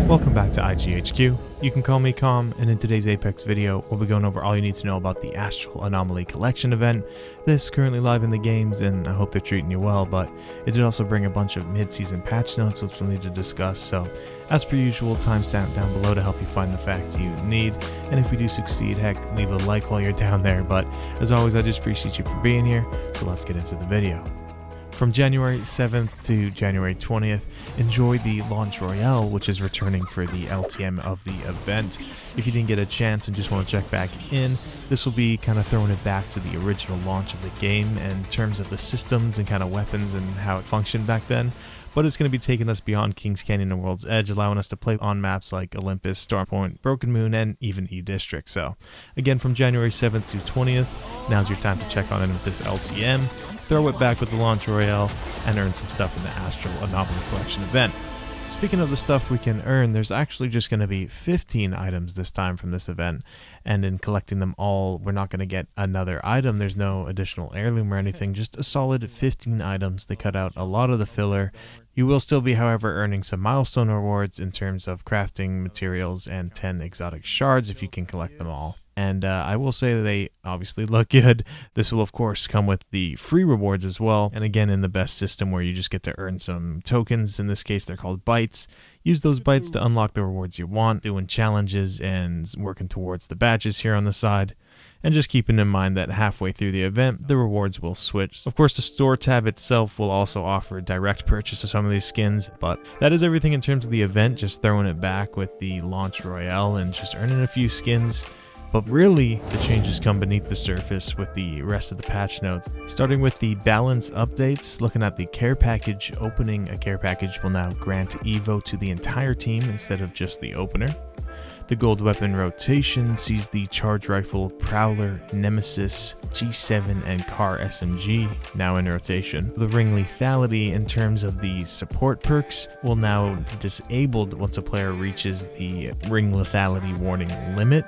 Welcome back to IGHQ. You can call me COMM, and in today's Ehpex video, we'll be going over all you need to know about the Astral Anomaly Collection event. This is currently live in the games, and I hope they're treating you well, but it did also bring a bunch of mid-season patch notes which we'll need to discuss, so as per usual, timestamp down below to help you find the facts you need, and if we do succeed, heck, leave a like while you're down there, but as always, I just appreciate you for being here, so let's get into the video. From January 7th to January 20th, enjoy the launch Royale, which is returning for the LTM of the event. If you didn't get a chance and just want to check back in, this will be kind of throwing it back to the original launch of the game in terms of the systems and kind of weapons and how it functioned back then. But it's going to be taking us beyond Kings Canyon and World's Edge, allowing us to play on maps like Olympus, Starpoint, Broken Moon, and even E-District. So, again, from January 7th to 20th, now's your time to check on in with this LTM, throw it back with the launch Royale, and earn some stuff in the Astral Anomaly Collection event. Speaking of the stuff we can earn, there's actually just going to be 15 items this time from this event, and in collecting them all, we're not going to get another item. There's no additional heirloom or anything, just a solid 15 items. They cut out a lot of the filler. You will still be, however, earning some milestone rewards in terms of crafting materials and 10 exotic shards if you can collect them all. And I will say that they obviously look good. This will, of course, come with the free rewards as well. And again, in the best system where you just get to earn some tokens. In this case, they're called bytes. Use those bytes to unlock the rewards you want, doing challenges and working towards the badges here on the side. And just keeping in mind that halfway through the event, the rewards will switch. Of course, the store tab itself will also offer direct purchase of some of these skins, but that is everything in terms of the event, just throwing it back with the launch Royale and just earning a few skins. But really, the changes come beneath the surface with the rest of the patch notes. Starting with the balance updates, looking at the care package, opening a care package will now grant Evo to the entire team instead of just the opener. The gold weapon rotation sees the charge rifle, prowler, nemesis, G7, and car SMG now in rotation. The ring lethality in terms of the support perks will now be disabled once a player reaches the ring lethality warning limit.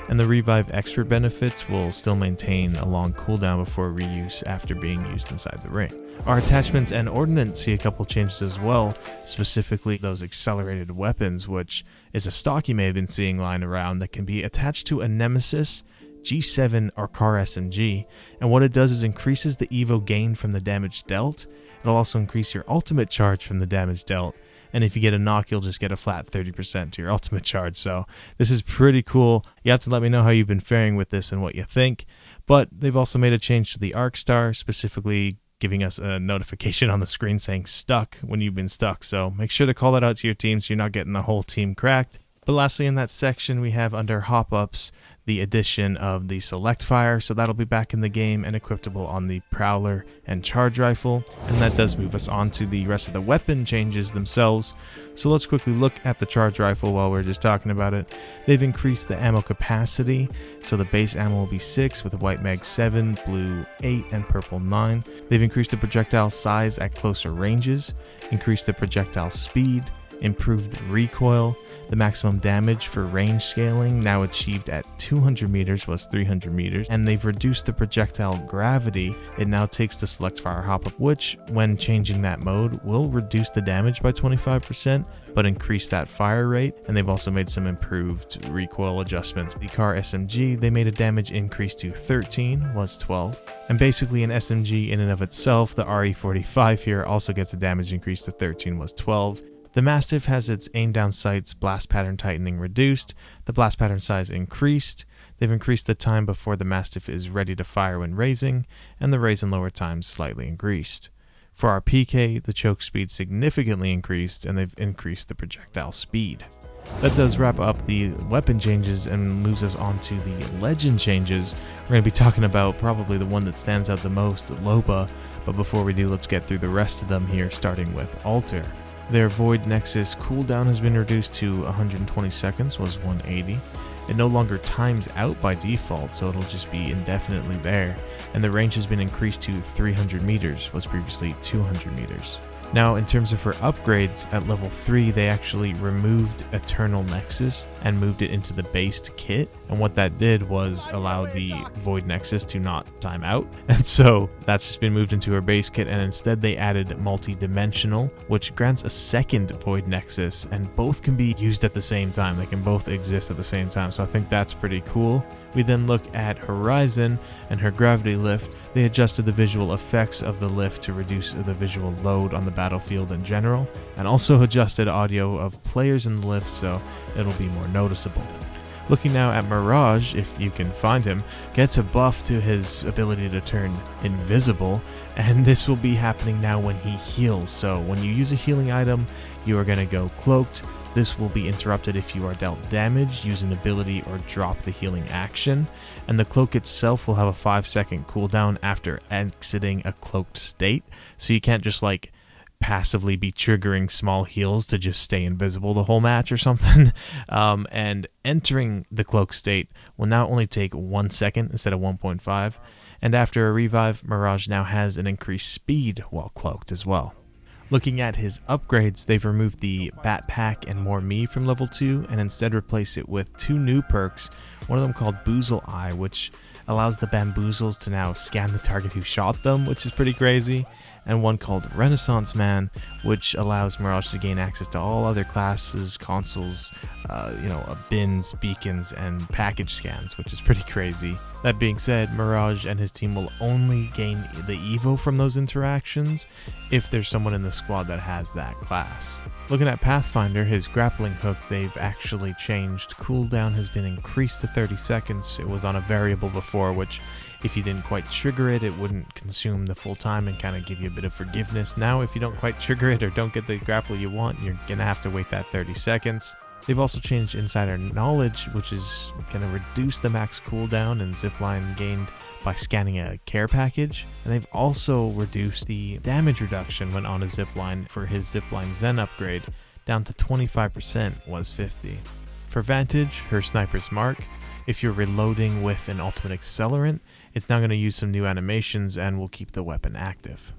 And the revive expert benefits will still maintain a long cooldown before reuse after being used inside the ring. Our attachments and ordnance see a couple changes as well, specifically those accelerated weapons, which is a stock you may have been seeing lying around that can be attached to a nemesis, G7, or car SMG, and what it does is increases the Evo gain from the damage dealt. It'll also increase your ultimate charge from the damage dealt. And if you get a knock, you'll just get a flat 30% to your ultimate charge. So this is pretty cool. You have to let me know how you've been faring with this and what you think. But they've also made a change to the arc star, specifically giving us a notification on the screen saying stuck when you've been stuck. So make sure to call that out to your team so you're not getting the whole team cracked. But lastly, in that section, we have under hop-ups the addition of the select fire, so that'll be back in the game and equipable on the prowler and charge rifle, and that does move us on to the rest of the weapon changes themselves. So let's quickly look at the charge rifle while we're just talking about it. They've increased the ammo capacity, so the base ammo will be 6 with white mag 7, blue 8, and purple 9. They've increased the projectile size at closer ranges, increased the projectile speed, improved recoil. The maximum damage for range scaling, now achieved at 200 meters, was 300 meters, and they've reduced the projectile gravity. It now takes the select fire hop-up, which, when changing that mode, will reduce the damage by 25%, but increase that fire rate, and they've also made some improved recoil adjustments. The car SMG, they made a damage increase to 13, was 12, and basically an SMG in and of itself, the RE45 here also gets a damage increase to 13, was 12. The Mastiff has its aim down sights blast pattern tightening reduced, the blast pattern size increased, they've increased the time before the Mastiff is ready to fire when raising, and the raise and lower times slightly increased. For our PK, the choke speed significantly increased, and they've increased the projectile speed. That does wrap up the weapon changes and moves us on to the legend changes. We're going to be talking about probably the one that stands out the most, LOBA, but before we do, let's get through the rest of them here, starting with Alter. Their Void Nexus cooldown has been reduced to 120 seconds, was 180. It no longer times out by default, so it'll just be indefinitely there. And the range has been increased to 300 meters, was previously 200 meters. Now, in terms of her upgrades, at level 3, they actually removed Eternal Nexus and moved it into the based kit. And what that did was allow the Void Nexus to not time out. And so that's just been moved into her base kit. And instead they added Multi-Dimensional, which grants a second Void Nexus. And both can be used at the same time. They can both exist at the same time. So I think that's pretty cool. We then look at Horizon and her Gravity Lift. They adjusted the visual effects of the lift to reduce the visual load on the battlefield in general, and also adjusted audio of players in the lift so it'll be more noticeable. Looking now at Mirage, if you can find him, gets a buff to his ability to turn invisible, and this will be happening now when he heals. So when you use a healing item, you are going to go cloaked. This will be interrupted if you are dealt damage, use an ability, or drop the healing action. And the cloak itself will have a 5-second cooldown after exiting a cloaked state. So you can't just like passively be triggering small heals to just stay invisible the whole match or something. And entering the cloak state will now only take 1 second instead of 1.5. And after a revive, Mirage now has an increased speed while cloaked as well. Looking at his upgrades, they've removed the Backpack and More Me from level 2 and instead replaced it with 2 new perks, one of them called Boozle Eye, which allows the bamboozles to now scan the target who shot them, which is pretty crazy, and one called Renaissance Man, which allows Mirage to gain access to all other classes, consoles, bins, beacons, and package scans, which is pretty crazy. That being said, Mirage and his team will only gain the Evo from those interactions if there's someone in the squad that has that class. Looking at Pathfinder, his grappling hook, they've actually changed. Cooldown has been increased to 30 seconds. It was on a variable before, which if you didn't quite trigger it, it wouldn't consume the full time and kind of give you a bit of forgiveness. Now, if you don't quite trigger it or don't get the grapple you want, you're going to have to wait that 30 seconds. They've also changed Insider Knowledge, which is going to reduce the max cooldown and zipline gained by scanning a care package. And they've also reduced the damage reduction when on a zipline for his zipline Zen upgrade down to 25% was 50. For Vantage, her Sniper's Mark, if you're reloading with an ultimate accelerant, it's now going to use some new animations and will keep the weapon active.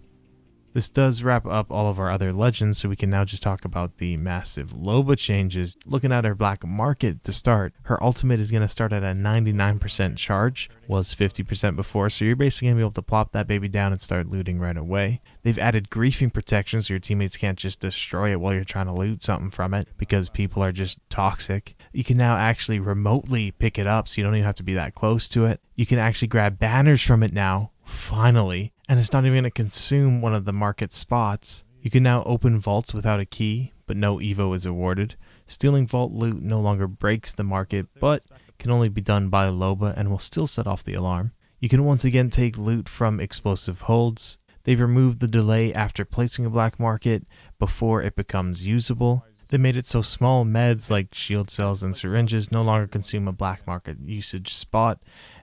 This does wrap up all of our other legends, so we can now just talk about the massive LOBA changes. Looking at our black market to start, her ultimate is going to start at a 99% charge, was 50% before, so you're basically going to be able to plop that baby down and start looting right away. They've added griefing protection so your teammates can't just destroy it while you're trying to loot something from it because people are just toxic. You can now actually remotely pick it up so you don't even have to be that close to it. You can actually grab banners from it now, finally, and it's not even going to consume one of the market spots. You can now open vaults without a key, but no Evo is awarded. Stealing vault loot no longer breaks the market, but can only be done by LOBA and will still set off the alarm. You can once again take loot from explosive holds. They've removed the delay after placing a black market before it becomes usable. They made it so small meds like shield cells and syringes no longer consume a black market usage spot,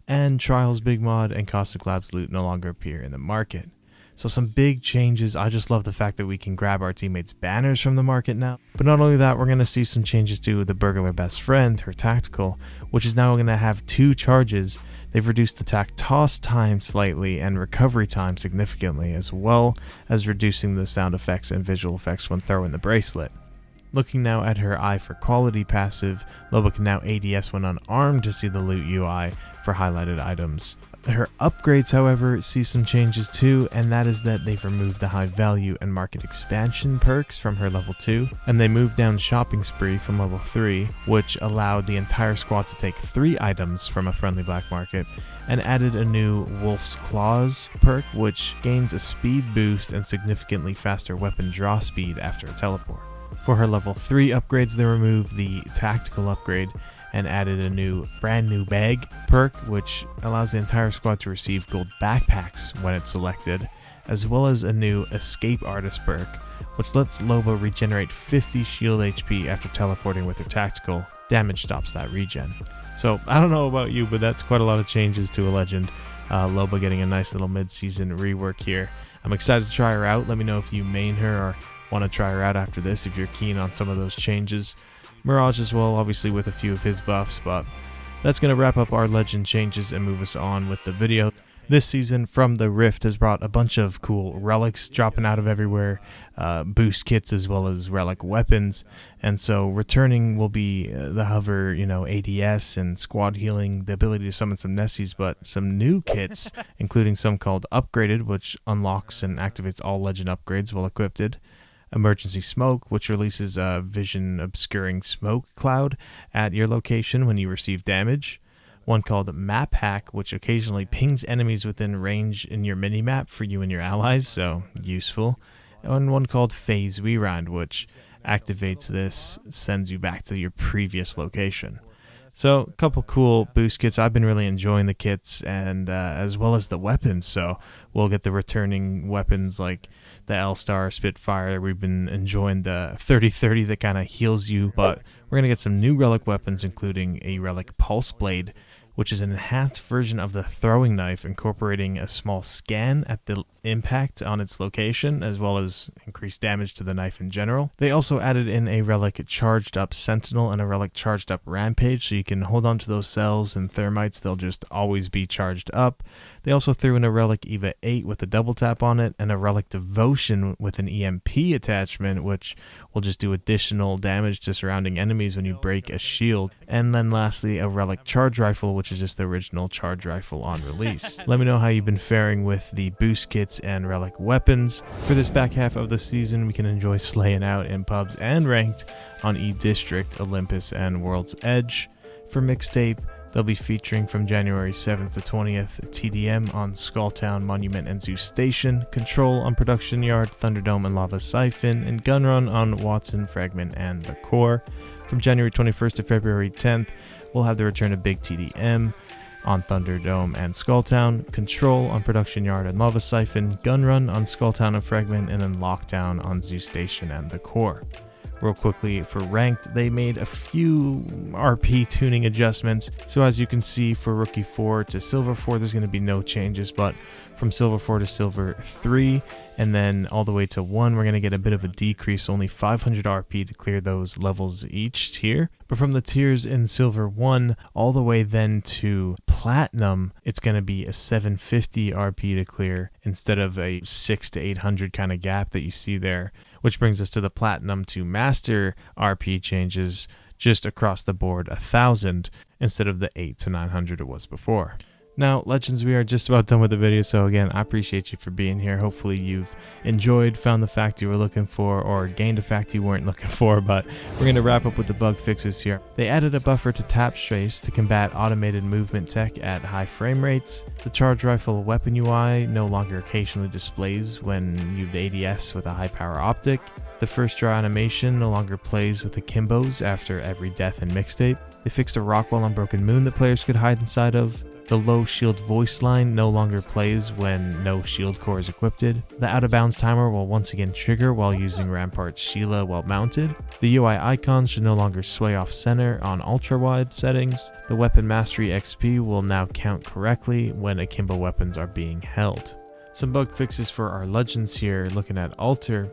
and Trials Big Mod and Caustic Labs loot no longer appear in the market. So some big changes. I just love the fact that we can grab our teammates' banners from the market now. But not only that, we're going to see some changes to the Burglar Best Friend, her tactical, which is now going to have 2 charges. They've reduced the tac toss time slightly and recovery time significantly, as well as reducing the sound effects and visual effects when throwing the bracelet. Looking now at her Eye for Quality passive, LOBA can now ADS when unarmed to see the loot UI for highlighted items. Her upgrades, however, see some changes too, and that is that they've removed the high value and market expansion perks from her level 2, and they moved down Shopping Spree from level 3, which allowed the entire squad to take 3 items from a friendly black market, and added a new Wolf's Claws perk, which gains a speed boost and significantly faster weapon draw speed after a teleport. For her level 3 upgrades, they removed the tactical upgrade and added a brand new bag perk, which allows the entire squad to receive gold backpacks when it's selected, as well as a new Escape Artist perk, which lets LOBA regenerate 50 shield HP after teleporting with her tactical. Damage stops that regen. So I don't know about you, but that's quite a lot of changes to a legend. LOBA getting a nice little mid-season rework here. I'm excited to try her out. Let me know if you main her or want to try her out after this if you're keen on some of those changes. Mirage as well, obviously with a few of his buffs, but that's going to wrap up our legend changes and move us on with the video. This season from the Rift has brought a bunch of cool relics dropping out of everywhere, boost kits as well as relic weapons, and so returning will be the hover, ADS and squad healing, the ability to summon some Nessies, but some new kits, including some called Upgraded, which unlocks and activates all legend upgrades while equipped, Emergency Smoke, which releases a vision obscuring smoke cloud at your location when you receive damage, one called Map Hack, which occasionally pings enemies within range in your minimap for you and your allies, so useful. And one called Phase Rewind, which activates this, sends you back to your previous location. So, a couple cool boost kits. I've been really enjoying the kits, and as well as the weapons. So, we'll get the returning weapons like the L-Star Spitfire. We've been enjoying the 30-30 that kind of heals you, but we're going to get some new relic weapons, including a relic Pulse Blade, which is an enhanced version of the throwing knife, incorporating a small scan at the impact on its location, as well as increased damage to the knife in general. They also added in a relic Charged Up Sentinel and a relic Charged Up Rampage, so you can hold on to those cells and thermites, they'll just always be charged up. They also threw in a relic Eva 8 with a double tap on it, and a relic Devotion with an EMP attachment, which will just do additional damage to surrounding enemies when you break a shield. And then lastly, a relic Charge Rifle, which is just the original charge rifle on release. Let me know how you've been faring with the boost kits and relic weapons. For this back half of the season, we can enjoy slaying out in pubs and ranked on E-District, Olympus, and World's Edge. For mixtape, they'll be featuring from January 7th to 20th, TDM on Skulltown, Monument, and Zoo Station, Control on Production Yard, Thunderdome, and Lava Siphon, and Gunrun on Watson, Fragment, and The Core. From January 21st to February 10th, we'll have the return of Big TDM on Thunderdome and Skulltown, Control on Production Yard and Lava Siphon, Gunrun on Skulltown and Fragment, and then Lockdown on Zoo Station and The Core. Real quickly, for ranked, they made a few RP tuning adjustments. So as you can see, for Rookie 4 to Silver 4, there's going to be no changes, but from Silver 4 to Silver 3, and then all the way to 1, we're going to get a bit of a decrease, only 500 RP to clear those levels each tier. But from the tiers in Silver 1 all the way then to Platinum, it's going to be a 750 RP to clear instead of a 600 to 800 kind of gap that you see there, which brings us to the Platinum to Master RP changes just across the board 1,000 instead of the 800 to 900 it was before. Now, Legends, we are just about done with the video, so again, I appreciate you for being here. Hopefully you've enjoyed, found the fact you were looking for, or gained a fact you weren't looking for, but we're going to wrap up with the bug fixes here. They added a buffer to tap trace to combat automated movement tech at high frame rates. The Charge Rifle weapon UI no longer occasionally displays when you have the ADS with a high power optic. The first draw animation no longer plays with the Kimbos after every death and mixtape. They fixed a rock wall on Broken Moon that players could hide inside of. The low shield voice line no longer plays when no shield core is equipped. The out of bounds timer will once again trigger while using Rampart Sheila while mounted. The UI icons should no longer sway off center on ultra wide settings. The weapon mastery XP will now count correctly when akimbo weapons are being held. Some bug fixes for our legends here, looking at Alter.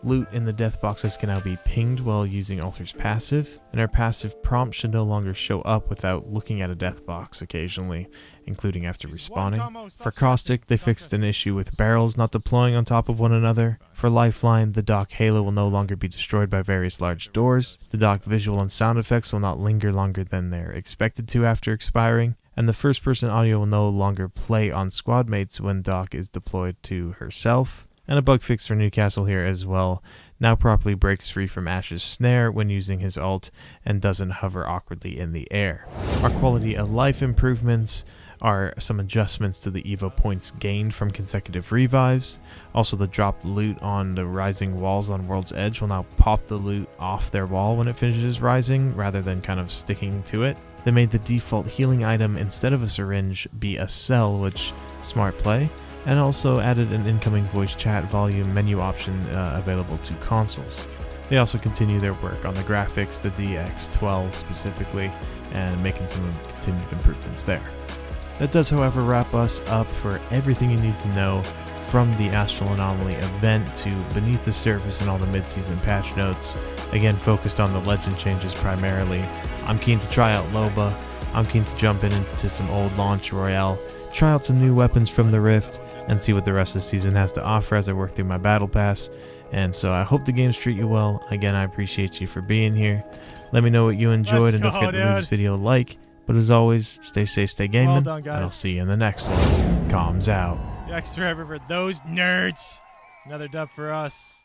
Loot in the death boxes can now be pinged while using Alter's passive, and our passive prompt should no longer show up without looking at a death box occasionally, including after respawning. For Caustic, they fixed an issue with barrels not deploying on top of one another. For Lifeline, the dock halo will no longer be destroyed by various large doors. The dock visual and sound effects will not linger longer than they're expected to after expiring. And the first-person audio will no longer play on squad mates when Doc is deployed to herself. And a bug fix for Newcastle here as well. Now properly breaks free from Ash's snare when using his ult and doesn't hover awkwardly in the air. Our quality of life improvements are some adjustments to the Evo points gained from consecutive revives. Also, the dropped loot on the rising walls on World's Edge will now pop the loot off their wall when it finishes rising rather than kind of sticking to it. They made the default healing item instead of a syringe be a cell, which smart play, and also added an incoming voice chat volume menu option available to consoles. They also continue their work on the graphics, the DX12 specifically, and making some continued improvements there. That does, however, wrap us up for everything you need to know from the Astral Anomaly event to beneath the surface and all the mid-season patch notes. Again, focused on the legend changes primarily. I'm keen to try out LOBA. I'm keen to jump into some old launch Royale, try out some new weapons from the Rift, and see what the rest of the season has to offer as I work through my battle pass. And so I hope the games treat you well. Again, I appreciate you for being here. Let me know what you enjoyed, and don't forget to leave this video a like. But as always, stay safe, stay gaming, Well done, guys. and I'll see you in the next one. Comms out. X forever for those nerds. Another dub for us.